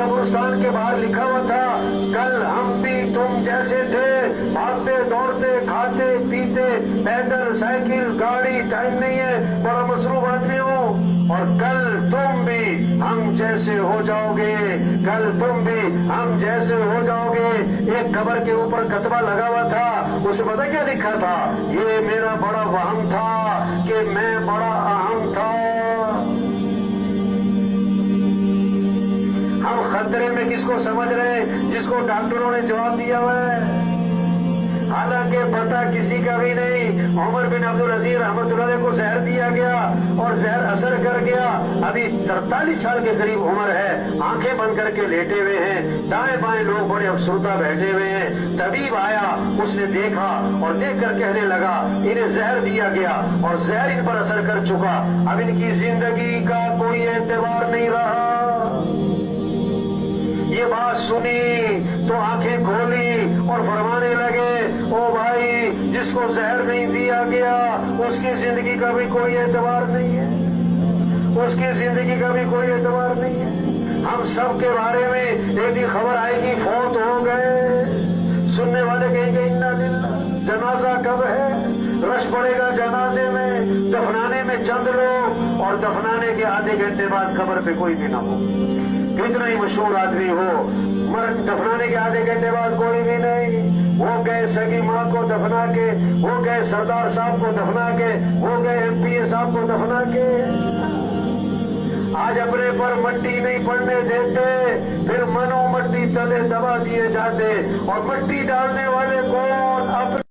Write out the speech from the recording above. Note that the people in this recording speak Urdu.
قبرستان کے باہر لکھا ہوا تھا کل ہم بھی تم جیسے تھے، بھاگتے دوڑتے کھاتے پیتے، پیدل سائیکل گاڑی، ٹائم نہیں ہے، بڑا مصروف آدمی ہوں، اور کل تم بھی ہم جیسے ہو جاؤ گے، کل تم بھی ہم جیسے ہو جاؤ گے۔ ایک قبر کے اوپر کتبہ لگا ہوا تھا، اس میں پتہ کیا لکھا تھا؟ یہ میرا بڑا وہم تھا کہ میں بڑا اہم تھا۔ ہم خطرے میں کس کو سمجھ رہے ہیں؟ جس کو ڈاکٹروں نے جواب دیا ہوا ہے، حالانکہ پتہ کسی کا بھی نہیں۔ عمر بن عبدالعزیز رحمۃ اللہ علیہ کو زہر دیا گیا اور زہر اثر کر گیا، ابھی 43 سال کے قریب عمر ہے، آنکھیں بند کر کے لیٹے ہوئے ہیں، دائیں بائیں لوگ بڑے افسردہ بیٹھے ہوئے ہیں۔ طبیب آیا، اس نے دیکھا اور دیکھ کر کہنے لگا انہیں زہر دیا گیا اور زہر ان پر اثر کر چکا، اب ان کی زندگی کا کوئی اعتبار نہیں رہا۔ یہ بات سنی تو آنکھیں کھولی اور فرمانے لگے او بھائی، جس کو زہر نہیں دیا گیا اس کی زندگی کا بھی کوئی اعتبار نہیں ہے، اس کی زندگی کا بھی کوئی اعتبار نہیں ہے۔ ہم سب کے بارے میں ایک دن خبر آئے گی فوت ہو گئے، سننے والے کہیں گے انا للہ، جنازہ کب ہے؟ رش پڑے گا جنازے میں، دفنانے میں چند لوگ، اور دفنانے کے آدھے گھنٹے بعد قبر پہ کوئی بھی نہ ہو، کتنا ہی مشہور آدمی ہو، دفنانے کے آدھے گھنٹے بعد کوئی بھی نہیں۔ وہ گئے سگی ماں کو دفنا کے، وہ گئے سردار صاحب کو دفنا کے، وہ گئے ایم پی اے صاحب کو دفنا کے۔ آج اپنے پر مٹی نہیں پڑنے دیتے، پھر منو مٹی تلے دبا دیے جاتے، اور مٹی ڈالنے والے کون؟ اپنے